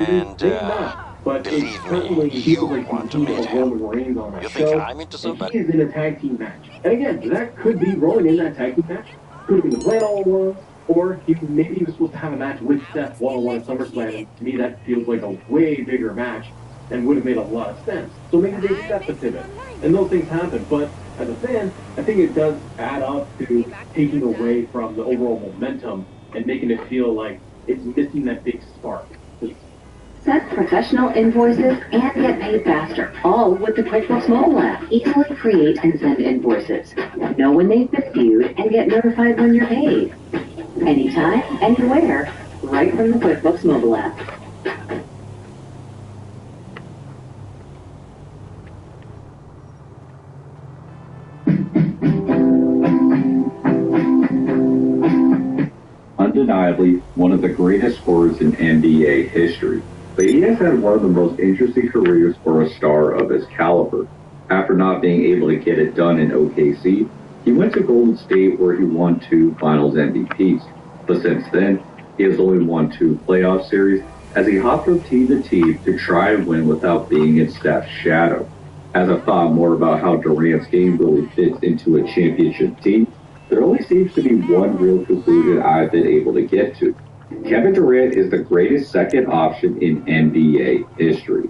And Maybe not, but it believe certainly me, you feels like want to he's meet of him. Roman Reigns on that You think show, I'm into and somebody? he is in a tag team match. And again, that could be Roman in that tag team match. Could have been the plan all along, or maybe he was supposed to have a match with Seth one-on-one at SummerSlam, and to me that feels like a way bigger match and would have made a lot of sense. So maybe they accept the pivot. And those things happen, but as a fan, I think it does add up to taking away from the overall momentum and making it feel like it's missing that big spark. Set professional invoices and get paid faster, all with the QuickBooks mobile app. Easily create and send invoices. Know when they've been viewed and get notified when you're paid. Anytime, anywhere, right from the QuickBooks mobile app. Undeniably one of the greatest scorers in NBA history, but he has had one of the most interesting careers for a star of his caliber. After not being able to get it done in OKC, he went to Golden State where he won 2 Finals MVPs. But since then, he has only won 2 playoff series as he hopped from team to team to try and win without being in Steph's shadow. As I've thought more about how Durant's game really fits into a championship team, there only seems to be one real conclusion I've been able to get to. Kevin Durant is the greatest second option in NBA history.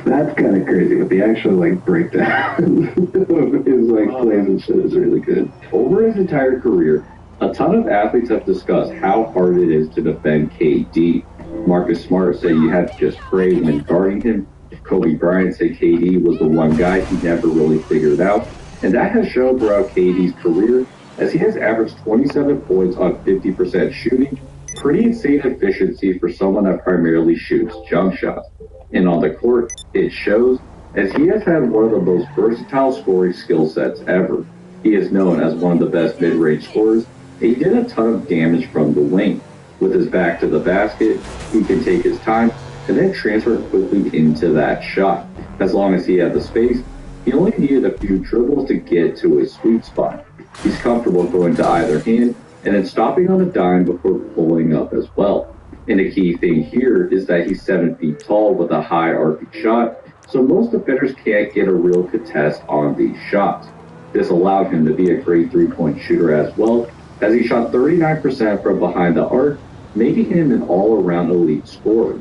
That's kind of crazy, but the actual breakdown of his plays and shit is really good. Over his entire career, a ton of athletes have discussed how hard it is to defend KD. Marcus Smart said you had to just pray when guarding him. Kobe Bryant said KD was the one guy he never really figured out, and that has shown throughout KD's career as he has averaged 27 points on 50% shooting, pretty insane efficiency for someone that primarily shoots jump shots. And on the court, it shows as he has had one of the most versatile scoring skill sets ever. He is known as one of the best mid-range scorers, and he did a ton of damage from the wing. With his back to the basket, he can take his time and then transfer quickly into that shot. As long as he had the space, he only needed a few dribbles to get to his sweet spot. He's comfortable going to either hand and then stopping on a dime before pulling up as well. And the key thing here is that he's 7 feet tall with a high arcing shot, so most defenders can't get a real contest on these shots. This allowed him to be a great three-point shooter as well, as he shot 39% from behind the arc, making him an all-around elite scorer.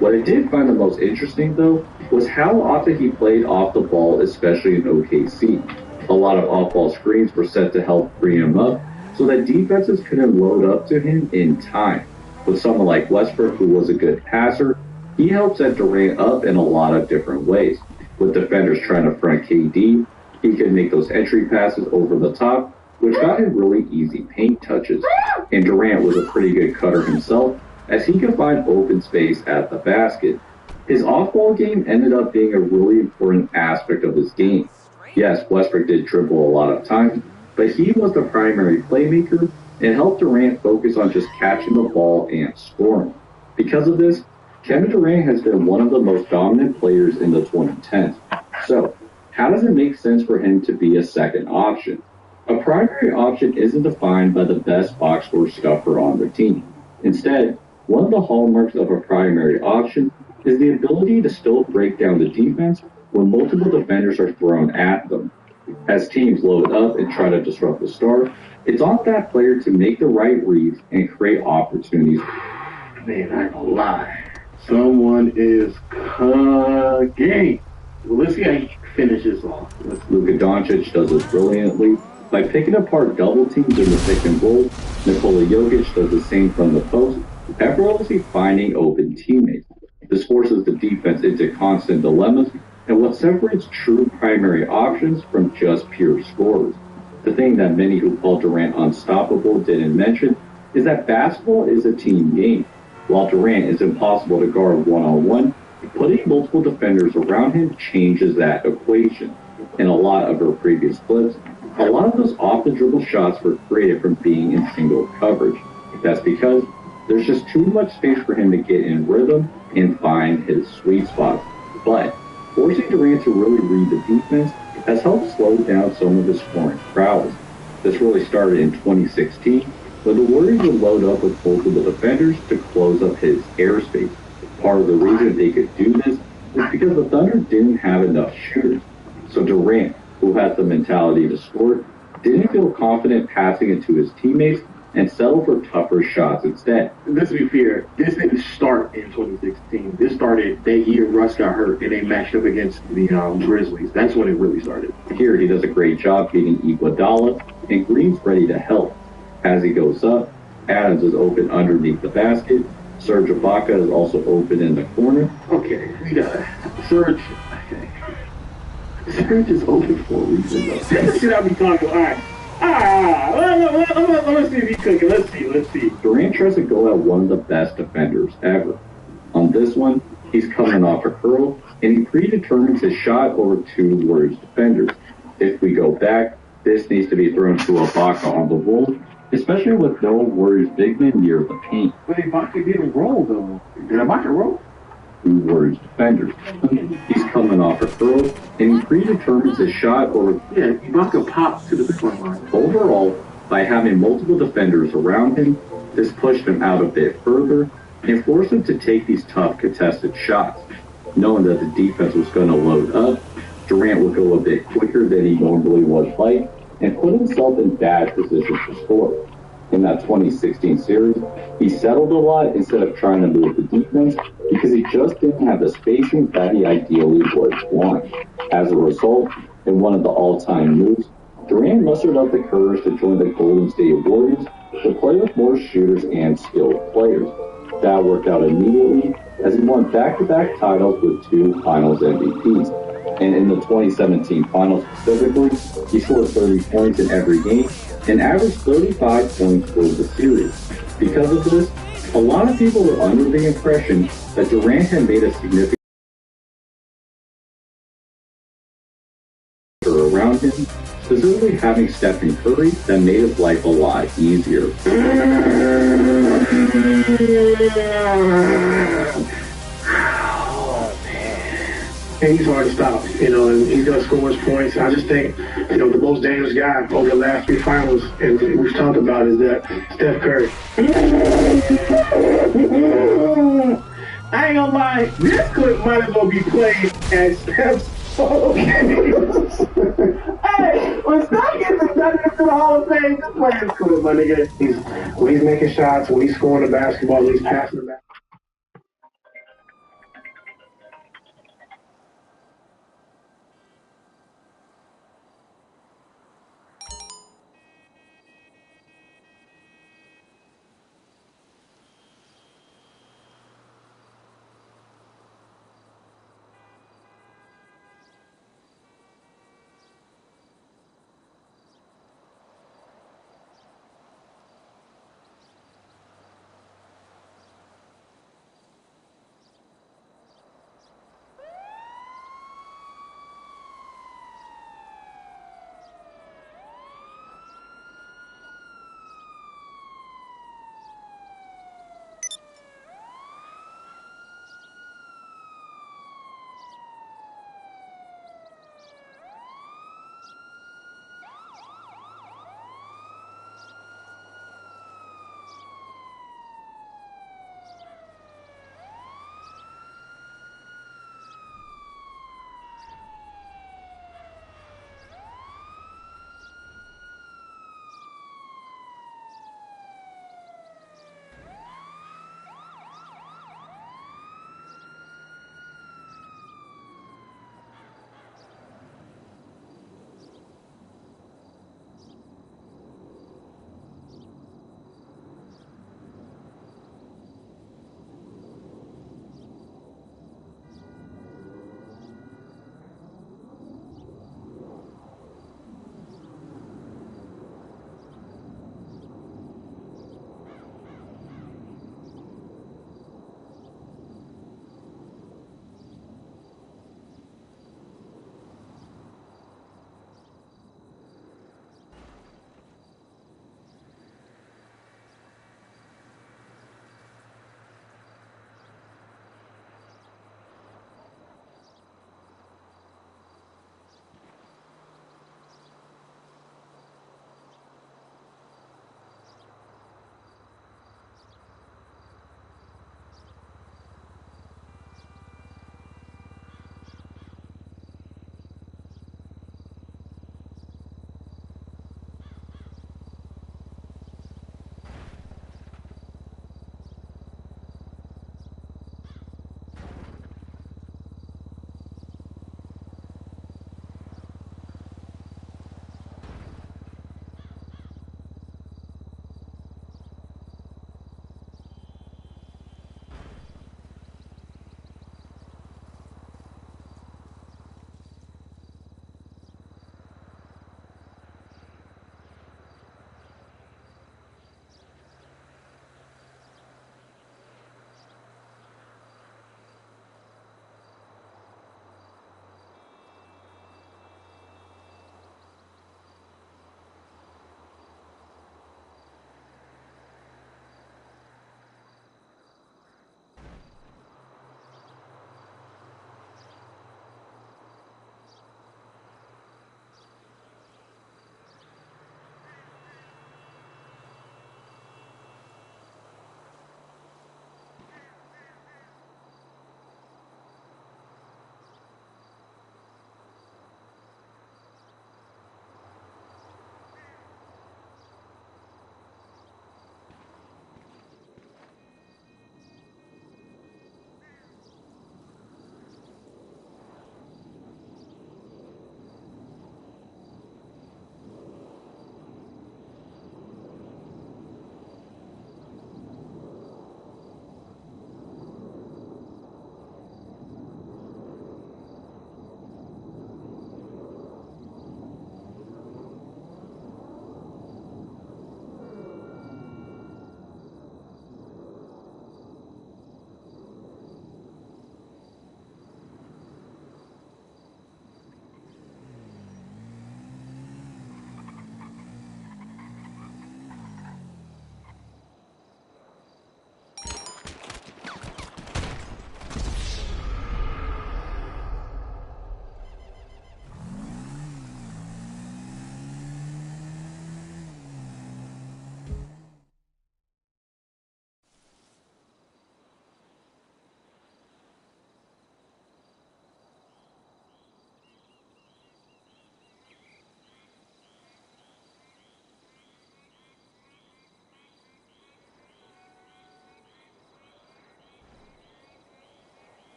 What I did find the most interesting, though, was how often he played off the ball, especially in OKC. A lot of off-ball screens were set to help free him up so that defenses couldn't load up to him in time. With someone like Westbrook, who was a good passer, he helped set Durant up in a lot of different ways. With defenders trying to front KD, he could make those entry passes over the top, which got him really easy paint touches. And Durant was a pretty good cutter himself, as he could find open space at the basket. His off-ball game ended up being a really important aspect of his game. Yes, Westbrook did dribble a lot of times, but he was the primary playmaker and helped Durant focus on just catching the ball and scoring. Because of this, Kevin Durant has been one of the most dominant players in the 2010s. So, how does it make sense for him to be a second option? A primary option isn't defined by the best box score stuffer on the team. Instead, one of the hallmarks of a primary option is the ability to still break down the defense when multiple defenders are thrown at them. As teams load up and try to disrupt the star, it's on that player to make the right reads and create opportunities. Man, I'm gonna lie. Someone is cooking. Well, let's see how he finishes off. Luka Doncic does this brilliantly by picking apart double teams in the pick and roll. Nikola Jokic does the same from the post, effortlessly finding open teammates. This forces the defense into constant dilemmas and what separates true primary options from just pure scorers. The thing that many who call Durant unstoppable didn't mention is that basketball is a team game. While Durant is impossible to guard one-on-one, putting multiple defenders around him changes that equation. In a lot of her previous clips, a lot of those off-the-dribble shots were created from being in single coverage. That's because there's just too much space for him to get in rhythm and find his sweet spot. But forcing Durant to really read the defense has helped slow down some of his scoring prowess. This really started in 2016 but the Warriors would load up with multiple defenders to close up his airspace. Part of the reason they could do this is because the Thunder didn't have enough shooters. So Durant, who has the mentality to score, didn't feel confident passing it to his teammates and settled for tougher shots instead. Let's be fair, this didn't start in 2016. This started that year Russ got hurt and they matched up against the Grizzlies. That's when it really started. Here he does a great job beating Iguodala, and Green's ready to help. As he goes up, Adams is open underneath the basket. Serge Ibaka is also open in the corner. Okay, we got it. Serge. Okay. Serge is open for a reason, though. That's the shit I be talking about. All right. Let's see if he cooking. Let's see. Durant tries to go at one of the best defenders ever. On this one, he's coming off a curl, and he predetermines his shot over two Warriors defenders. If we go back, this needs to be thrown to Ibaka on the roll, especially with no Warriors big men near the paint. But Ibaka didn't roll, though. Did Ibaka roll? Two Warriors defenders. He's coming off a curl, and he predetermines his shot over... Yeah, Ibaka popped to the three-point line. Overall, by having multiple defenders around him, this pushed him out a bit further and forced him to take these tough contested shots. Knowing that the defense was going to load up, Durant would go a bit quicker than he normally would like and put himself in bad positions to score. In that 2016 series, he settled a lot instead of trying to move the defense because he just didn't have the spacing that he ideally would want. As a result, in one of the all-time moves, Durant mustered up the courage to join the Golden State Warriors to play with more shooters and skilled players. That worked out immediately as he won back-to-back titles with two Finals MVPs. And in the 2017 Finals specifically, he scored 30 points in every game and averaged 35 points for the series. Because of this, a lot of people were under the impression that Durant had made a significant around him, specifically having Stephen Curry that made his life a lot easier. And he's hard to stop, and he does score his points. I just think, the most dangerous guy over the last three finals, and we've talked about, is that Steph Curry. I ain't gonna lie, this clip might as well be played at Steph's Hey, when Steph gets inducted into the Hall of Fame, just play this clip, my nigga. When he's making shots, when he's scoring the basketball, when he's passing the basketball.